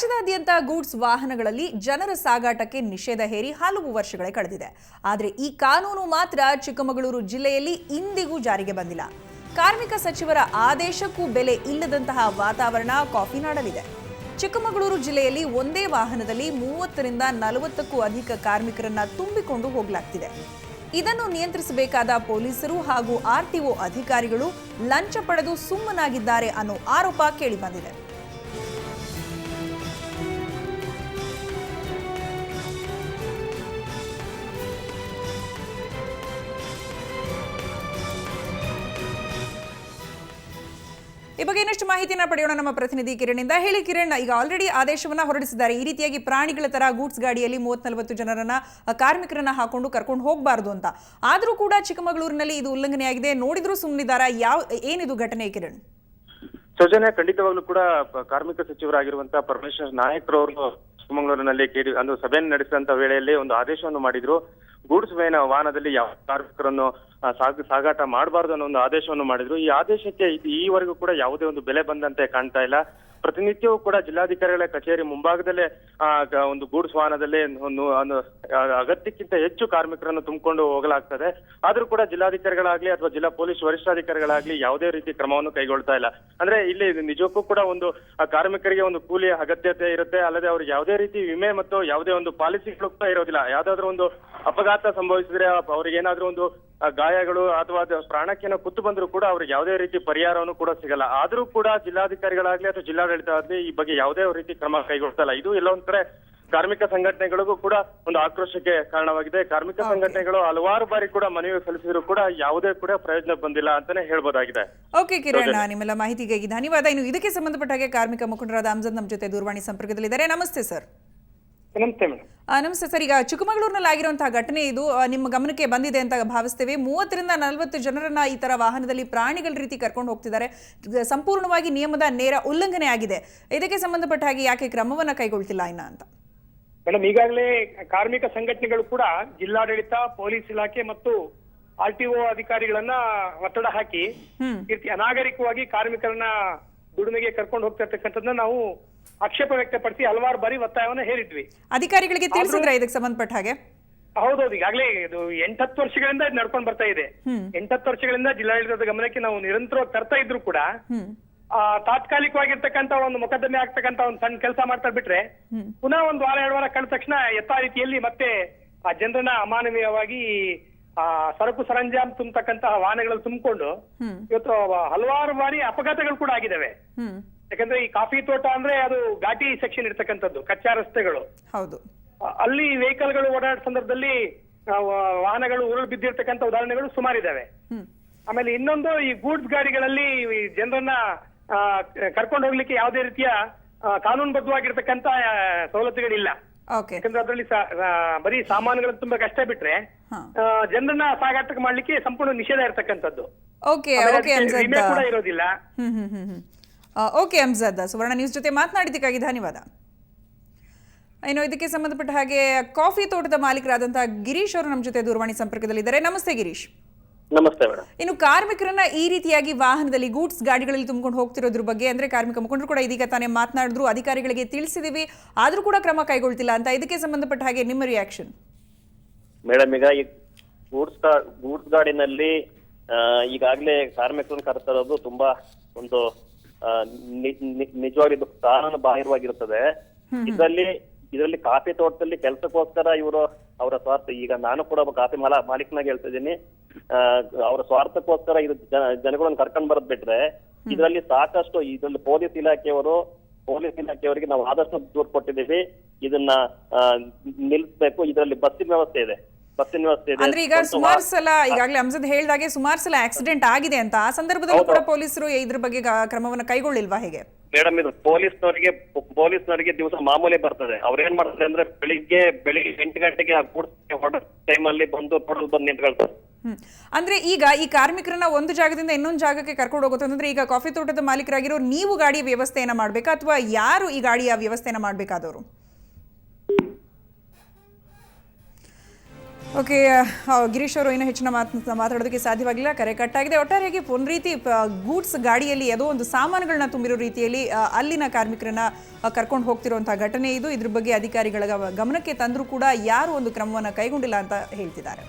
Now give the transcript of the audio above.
ರಾಜ್ಯದಾದ್ಯಂತ ಗೂಡ್ಸ್ ವಾಹನಗಳಲ್ಲಿ ಜನರ ಸಾಗಾಟಕ್ಕೆ ನಿಷೇಧ ಹೇರಿ ಹಲವು ವರ್ಷಗಳೇ ಕಳೆದಿದೆ. ಆದರೆ ಈ ಕಾನೂನು ಮಾತ್ರ ಚಿಕ್ಕಮಗಳೂರು ಜಿಲ್ಲೆಯಲ್ಲಿ ಇಂದಿಗೂ ಜಾರಿಗೆ ಬಂದಿಲ್ಲ. ಕಾರ್ಮಿಕ ಸಚಿವರ ಆದೇಶಕ್ಕೂ ಬೆಲೆ ಇಲ್ಲದಂತಹ ವಾತಾವರಣ ಕಾಫಿನಾಡಲ್ಲಿದೆ. ಚಿಕ್ಕಮಗಳೂರು ಜಿಲ್ಲೆಯಲ್ಲಿ ಒಂದೇ ವಾಹನದಲ್ಲಿ 30ರಿಂದ 40ಕ್ಕೂ ಅಧಿಕ ಕಾರ್ಮಿಕರನ್ನ ತುಂಬಿಕೊಂಡು ಹೋಗಲಾಗ್ತಿದೆ. ಇದನ್ನು ನಿಯಂತ್ರಿಸಬೇಕಾದ ಪೊಲೀಸರು ಹಾಗೂ ಆರ್ಟಿಒ ಅಧಿಕಾರಿಗಳು ಲಂಚ ಪಡೆದು ಸುಮ್ಮನಾಗಿದ್ದಾರೆ ಅನ್ನೋ ಆರೋಪ ಕೇಳಿಬಂದಿದೆ. ಈ ಬಗ್ಗೆ ಇನ್ನಷ್ಟು ಮಾಹಿತಿಯನ್ನು ಪಡೆಯೋಣ ನಮ್ಮ ಪ್ರತಿನಿಧಿ ಕಿರಣ್ನಿಂದ. ಹೇಳಿ ಕಿರಣ್, ಈಗ ಆಲ್ರೆಡಿ ಆದೇಶವನ್ನ ಹೊರಡಿಸಿದ್ದಾರೆ. ಈ ರೀತಿಯಾಗಿ ಪ್ರಾಣಿಗಳ ತರ ಗೂಡ್ಸ್ ಗಾಡಿಯಲ್ಲಿ 30-40 ಜನರನ್ನ ಕಾರ್ಮಿಕರನ್ನ ಹಾಕೊಂಡು ಕರ್ಕೊಂಡು ಹೋಗಬಾರದು ಅಂತ. ಆದರೂ ಕೂಡ ಚಿಕ್ಕಮಗಳೂರಿನಲ್ಲಿ ಇದು ಉಲ್ಲಂಘನೆಯಾಗಿದೆ. ನೋಡಿದ್ರು ಸುಮ್ಮನಿದಾರ? ಏನಿದು ಘಟನೆ ಕಿರಣ್? ಸೌಜನ್ಯ, ಖಂಡಿತವಾಗ್ಲೂ ಕೂಡ ಕಾರ್ಮಿಕ ಸಚಿವರಾಗಿರುವಂತಹ ಪರಮೇಶ್ವರ್ ನಾಯಕರವರು ಚಿಕ್ಕಮಗಳೂರಿನಲ್ಲಿ ಒಂದು ಸಭೆಯನ್ನು ನಡೆಸಿದಂತ ವೇಳೆಯಲ್ಲಿ ಒಂದು ಆದೇಶವನ್ನು ಮಾಡಿದ್ರು. ಗೂಡ್ಸ್ ವಾಹನದಲ್ಲಿ ಯಾವ ಕಾರ್ಮಿಕರನ್ನು ಸಾಗಾಟ ಮಾಡಬಾರದು ಅನ್ನೋ ಒಂದು ಆದೇಶವನ್ನು ಮಾಡಿದ್ರು. ಈ ಆದೇಶಕ್ಕೆ ಈವರೆಗೂ ಕೂಡ ಯಾವುದೇ ಒಂದು ಬೆಲೆ ಬಂದಂತೆ ಕಾಣ್ತಾ ಇಲ್ಲ. ಪ್ರತಿನಿತ್ಯವೂ ಕೂಡ ಜಿಲ್ಲಾಧಿಕಾರಿಗಳ ಕಚೇರಿ ಮುಂಭಾಗದಲ್ಲೇ ಒಂದು ಗೂಡ್ಸ್ ವಾಹನದಲ್ಲಿ ಅಗತ್ಯಕ್ಕಿಂತ ಹೆಚ್ಚು ಕಾರ್ಮಿಕರನ್ನು ತುಂಬಿಕೊಂಡು ಹೋಗಲಾಗ್ತದೆ. ಆದ್ರೂ ಕೂಡ ಜಿಲ್ಲಾಧಿಕಾರಿಗಳಾಗ್ಲಿ ಅಥವಾ ಜಿಲ್ಲಾ ಪೊಲೀಸ್ ವರಿಷ್ಠಾಧಿಕಾರಿಗಳಾಗ್ಲಿ ಯಾವುದೇ ರೀತಿ ಕ್ರಮವನ್ನು ಕೈಗೊಳ್ತಾ ಇಲ್ಲ. ಅಂದ್ರೆ ಇಲ್ಲಿ ನಿಜಕ್ಕೂ ಕೂಡ ಒಂದು ಕಾರ್ಮಿಕರಿಗೆ ಒಂದು ಕೂಲಿಯ ಅಗತ್ಯತೆ ಇರುತ್ತೆ. ಅಲ್ಲದೆ ಅವ್ರಿಗೆ ಯಾವುದೇ ರೀತಿ ವಿಮೆ ಮತ್ತು ಯಾವುದೇ ಒಂದು ಪಾಲಿಸಿಗಳು ಕೂಡ ಇರೋದಿಲ್ಲ. ಯಾವ್ದಾದ್ರು ಒಂದು ಅಪಘಾತ ಸಂಭವಿಸಿದ್ರೆ ಅವ್ರಿಗೆ ಏನಾದ್ರೂ ಒಂದು ಗಾಯಗಳು ಅಥವಾ ಪ್ರಾಣಕ್ಕೇನೋ ಕುತ್ತು ಬಂದರೂ ಕೂಡ ಅವ್ರಿಗೆ ಯಾವುದೇ ರೀತಿ ಪರಿಹಾರವನ್ನು ಕೂಡ ಸಿಗಲ್ಲ. ಆದ್ರೂ ಕೂಡ ಜಿಲ್ಲಾಧಿಕಾರಿಗಳಾಗ್ಲಿ ಅಥವಾ ಜಿಲ್ಲಾಡಳಿತ ಆಗ್ಲಿ ಈ ಬಗ್ಗೆ ಯಾವುದೇ ರೀತಿ ಕ್ರಮ ಕೈಗೊಳ್ತಾ ಇಲ್ಲ. ಇದು ಎಲ್ಲೊಂದ್ ಕಡೆ ಕಾರ್ಮಿಕ ಸಂಘಟನೆಗಳಿಗೂ ಕೂಡ ಒಂದು ಆಕ್ರೋಶಕ್ಕೆ ಕಾರಣವಾಗಿದೆ. ಕಾರ್ಮಿಕ ಸಂಘಟನೆಗಳು ಹಲವಾರು ಬಾರಿ ಕೂಡ ಮನವಿ ಸಲ್ಲಿಸಿದ್ರು ಕೂಡ ಯಾವುದೇ ಕೂಡ ಪ್ರಯೋಜನ ಬಂದಿಲ್ಲ ಅಂತಾನೆ ಹೇಳ್ಬೋದಾಗಿದೆ. ಓಕೆ ಕಿರಣ್, ನಿಮ್ಮೆಲ್ಲ ಮಾಹಿತಿಗಾಗಿ ಧನ್ಯವಾದ. ಇನ್ನು ಇದಕ್ಕೆ ಸಂಬಂಧಪಟ್ಟ ಹಾಗೆ ಕಾರ್ಮಿಕ ಮುಖಂಡರಾದ ಅಮ್ಜದ್ ನಮ್ಮ ಜೊತೆ ದೂರವಾಣಿ ಸಂಪರ್ಕದಲ್ಲಿದ್ದಾರೆ. ನಮಸ್ತೆ ಸರ್. ನಮಸ್ತೆ ಮೇಡಮ್. ನಮಸ್ತೆ ಸರ್. ಈಗ ಚಿಕ್ಕಮಗಳೂರಿನಲ್ಲಿ ಆಗಿರುವಂತಹ ಘಟನೆ ಇದು ನಿಮ್ಮ ಗಮನಕ್ಕೆ ಬಂದಿದೆ ಅಂತ ಭಾವಿಸ್ತೇವೆ. 30ರಿಂದ 40 ಜನರನ್ನ ಈ ತರ ವಾಹನದಲ್ಲಿ ಪ್ರಾಣಿಗಳ ರೀತಿ ಕರ್ಕೊಂಡು ಹೋಗ್ತಿದ್ದಾರೆ. ಸಂಪೂರ್ಣವಾಗಿ ನಿಯಮದ ನೇರ ಉಲ್ಲಂಘನೆ ಆಗಿದೆ. ಇದಕ್ಕೆ ಸಂಬಂಧಪಟ್ಟ ಹಾಗೆ ಯಾಕೆ ಕ್ರಮವನ್ನ ಕೈಗೊಳ್ತಿಲ್ಲ ಇನ್ನ ಅಂತ? ಮೇಡಮ್, ಈಗಾಗಲೇ ಕಾರ್ಮಿಕ ಸಂಘಟನೆಗಳು ಕೂಡ ಜಿಲ್ಲಾಡಳಿತ, ಪೊಲೀಸ್ ಇಲಾಖೆ ಮತ್ತು ಆರ್ಟಿಒ ಅಧಿಕಾರಿಗಳನ್ನ ಒತ್ತಡ ಹಾಕಿ ಅನಾಗರಿಕವಾಗಿ ಕಾರ್ಮಿಕರನ್ನ ದುಡಿಮೆಗೆ ಕರ್ಕೊಂಡು ಹೋಗ್ತಾ ಇರ್ತಕ್ಕಂಥದ್ದನ್ನ ನಾವು ಆಕ್ಷೇಪ ವ್ಯಕ್ತಪಡಿಸಿ ಹಲವಾರು ಬಾರಿ ಒತ್ತಾಯವನ್ನ ಹೇರಿದ್ವಿ. ಅಧಿಕಾರಿಗಳಿಗೆ ತಿಳಿಸಿದ್ರೆ ಇದಕ್ಕೆ ಸಂಬಂಧಪಟ್ಟ ಹಾಗೆ? ಹೌದೌದು, ಈಗಾಗಲೇ ಇದು 8-10 ವರ್ಷಗಳಿಂದ ಇದು ನಡ್ಕೊಂಡು ಬರ್ತಾ ಇದೆ. 8-10 ವರ್ಷಗಳಿಂದ ಜಿಲ್ಲಾಡಳಿತದ ಗಮನಕ್ಕೆ ನಾವು ನಿರಂತರವಾಗಿ ತರ್ತಾ ಇದ್ರು ಕೂಡ ತಾತ್ಕಾಲಿಕವಾಗಿರ್ತಕ್ಕಂಥ ಒಂದು ಮೊಕದ್ದಮೆ ಆಗ್ತಕ್ಕಂಥ ಒಂದು ಸಣ್ಣ ಕೆಲಸ ಮಾಡ್ತಾ ಬಿಟ್ರೆ ಪುನಃ ಒಂದು ವಾರ 2 ವಾರ ಕಂಡ ತಕ್ಷಣ ಯಥಾ ರೀತಿಯಲ್ಲಿ ಮತ್ತೆ ಆ ಜನರನ್ನ ಅಮಾನವೀಯವಾಗಿ ಸರಕು ಸರಂಜಾಮ್ ತುಂಬತಕ್ಕಂತಹ ವಾಹನಗಳಲ್ಲಿ ತುಂಬಿಕೊಂಡು ಇವತ್ತು ಹಲವಾರು ಬಾರಿ ಅಪಘಾತಗಳು ಕೂಡ ಆಗಿದ್ದಾವೆ. ಯಾಕಂದ್ರೆ ಈ ಕಾಫಿ ತೋಟ ಅಂದ್ರೆ ಅದು ಘಾಟಿ ಸೆಕ್ಷನ್ ಇರ್ತಕ್ಕಂಥದ್ದು, ಕಚ್ಚಾ ರಸ್ತೆಗಳು. ಹೌದು, ಅಲ್ಲಿ ವೆಹಿಕಲ್ ಗಳು ಓಡಾಡೋ ಸಂದರ್ಭದಲ್ಲಿ ವಾಹನಗಳು ಉರುಳು ಬಿದ್ದಿರ್ತಕ್ಕಂಥ ಉದಾಹರಣೆಗಳು ಸುಮಾರಿದ್ದಾವೆ. ಆಮೇಲೆ ಇನ್ನೊಂದು, ಈ ಗೂಡ್ಸ್ ಗಾಡಿಗಳಲ್ಲಿ ಜನರನ್ನ ಕರ್ಕೊಂಡು ಹೋಗ್ಲಿಕ್ಕೆ ಯಾವುದೇ ರೀತಿಯ ಕಾನೂನುಬದ್ಧವಾಗಿರ್ತಕ್ಕಂಥ ಸವಲತ್ತುಗಳಿಲ್ಲ. ಯಾಕಂದ್ರೆ ಅದರಲ್ಲಿ ಬರೀ ಸಾಮಾನುಗಳನ್ನು ತುಂಬಾ ಕಷ್ಟ ಬಿಟ್ರೆ ಜನರನ್ನ ಸಾಗಾಟ ಮಾಡ್ಲಿಕ್ಕೆ ಸಂಪೂರ್ಣ ನಿಷೇಧ ಇರ್ತಕ್ಕಂಥದ್ದು. ವಿಮೆ ಕೂಡ ಇರೋದಿಲ್ಲ. ಓಕೆ ಅಮ್ಜದ್, ಸುವರ್ಣ ನ್ಯೂಸ್ ಜೊತೆ ಮಾತನಾಡಿದ್ದಕ್ಕಾಗಿ ಧನ್ಯವಾದ. ಇನ್ನು ಇದಕ್ಕೆ ಸಂಬಂಧಪಟ್ಟ ಹಾಗೆ ಕಾಫಿ ತೋಟದ ಮಾಲೀಕರಾದಂತಹ ಗಿರೀಶ್ ಅವರು ನಮ್ಮ ಜೊತೆ ದೂರವಾಣಿ ಸಂಪರ್ಕದಲ್ಲಿದ್ದಾರೆ. ನಮಸ್ತೆ ಗಿರೀಶ್. ನಮಸ್ತೆ ಮೇಡಮ್. ಇನ್ನು ಕಾರ್ಮಿಕರನ್ನ ಈ ರೀತಿಯಾಗಿ ವಾಹನದಲ್ಲಿ ಗೂಡ್ಸ್ ಗಾಡಿಗಳಲ್ಲಿ ತುಂಬಿಕೊಂಡು ಹೋಗ್ತಿರೋದ್ರ ಬಗ್ಗೆ ಅಂದ್ರೆ ಕಾರ್ಮಿಕ ಮುಖಂಡರು ಕೂಡ ಇದೀಗ ತಾನೇ ಮಾತನಾಡಿದ್ರು, ಅಧಿಕಾರಿಗಳಿಗೆ ತಿಳಿಸಿದೀವಿ, ಆದ್ರೂ ಕೂಡ ಕ್ರಮ ಕೈಗೊಳ್ತಿಲ್ಲ ಅಂತ. ಇದಕ್ಕೆ ಸಂಬಂಧಪಟ್ಟ ಹಾಗೆ ನಿಮ್ಮ ರಿಯಾಕ್ಷನ್? ಮೇಡಮ್, ಈಗ ಈ ಗೂಡ್ಸ್ ಗಾಡಿನಲ್ಲಿ ಈಗಾಗಲೇ ಕಾರ್ಮಿಕರನ್ನು ಕರ್ತಾ ಇರೋದು ತುಂಬಾ ಒಂದು ನಿಜವಾಗಿ ಕಾನೂನು ಬಾಹಿರವಾಗಿರುತ್ತದೆ. ಇದರಲ್ಲಿ ಕಾಫಿ ತೋಟದಲ್ಲಿ ಕೆಲಸಕ್ಕೋಸ್ಕರ ಇವರು ಅವರ ಸ್ವಾರ್ಥ, ಈಗ ನಾನು ಕೂಡ ಒಬ್ಬ ಕಾಫಿ ಮಾಲೀಕನಾಗಿ ಹೇಳ್ತಾ ಇದ್ದೀನಿ, ಅವರ ಸ್ವಾರ್ಥಕ್ಕೋಸ್ಕರ ಇದು ಜನಗಳನ್ನು ಕರ್ಕೊಂಡ್ ಬರದ್ ಬಿಟ್ರೆ ಇದರಲ್ಲಿ ಸಾಕಷ್ಟು ಇದರಲ್ಲಿ ಪೊಲೀಸ್ ಇಲಾಖೆಯವರಿಗೆ ನಾವು ಆದಷ್ಟು ದೂರು ಕೊಟ್ಟಿದ್ದೀವಿ. ಇದನ್ನ ನಿಲ್ಲಿಸಬೇಕು. ಇದರಲ್ಲಿ ಬಸ್ಸಿನ ವ್ಯವಸ್ಥೆ ಇದೆ. ಅಂದ್ರೆ ಈಗ ಸುಮಾರು ಸಲ ಈಗಾಗಲೇ ಅಮ್ಜದ್ ಹೇಳಿದಾಗೆ ಸುಮಾರು ಸಲ ಆಕ್ಸಿಡೆಂಟ್ ಆಗಿದೆ ಅಂತ. ಆ ಸಂದರ್ಭದಲ್ಲಿ ಕೂಡ ಪೊಲೀಸರು ಇದ್ರ ಬಗ್ಗೆ ಕ್ರಮವನ್ನ ಕೈಗೊಳ್ಳಿಲ್ವಾ ಹೇಗೆ? ಮೇಡಮ್, ಇದು ಪೊಲೀಸ್ನವರಿಗೆ ದಿವಸ ಮಾಮೂಲಿ ಬರ್ತದೆ. ಅವ್ರು ಏನ್ ಮಾಡ್ತಾರೆ ಅಂದ್ರೆ ಬೆಳಿಗ್ಗೆ 8 ಗಂಟೆಗೆ ಹೊರಡ ಟೈಮಲ್ಲಿ ಬಂದು ನಿಂತ್ಕೊಳ್ತಾರೆ. ಅಂದ್ರೆ ಈಗ ಈ ಕಾರ್ಮಿಕರನ್ನ ಒಂದು ಜಾಗದಿಂದ ಇನ್ನೊಂದು ಜಾಗಕ್ಕೆ ಕರ್ಕೊಂಡು ಹೋಗುತ್ತಂದ್ರೆ ಈಗ ಕಾಫಿ ತೋಟದ ಮಾಲೀಕರಾಗಿರೋ ನೀವು ಗಾಡಿಯ ವ್ಯವಸ್ಥೆಯನ್ನ ಮಾಡ್ಬೇಕಾ ಅಥವಾ ಯಾರು ಈ ಗಾಡಿಯ ವ್ಯವಸ್ಥೆಯನ್ನ ಮಾಡ್ಬೇಕಾದವರು? ಓಕೆ, ಗಿರೀಶ್ ಅವರು ಇನ್ನೂ ಹೆಚ್ಚಿನ ಮಾತಾಡೋದಕ್ಕೆ ಸಾಧ್ಯವಾಗಿಲ್ಲ, ಕರೆ ಕಟ್ಟಾಗಿದೆ. ಒಟ್ಟಾರೆಯಾಗಿ ಒಂದು ರೀತಿ ಗೂಡ್ಸ್ ಗಾಡಿಯಲ್ಲಿ ಯಾವುದೋ ಒಂದು ಸಾಮಾನುಗಳನ್ನ ತುಂಬಿರೋ ರೀತಿಯಲ್ಲಿ ಅಲ್ಲಿನ ಕಾರ್ಮಿಕರನ್ನ ಕರ್ಕೊಂಡು ಹೋಗ್ತಿರುವಂತಹ ಘಟನೆ ಇದು. ಇದ್ರ ಬಗ್ಗೆ ಅಧಿಕಾರಿಗಳ ಗಮನಕ್ಕೆ ತಂದರೂ ಕೂಡ ಯಾರು ಒಂದು ಕ್ರಮವನ್ನು ಕೈಗೊಂಡಿಲ್ಲ ಅಂತ ಹೇಳ್ತಿದ್ದಾರೆ.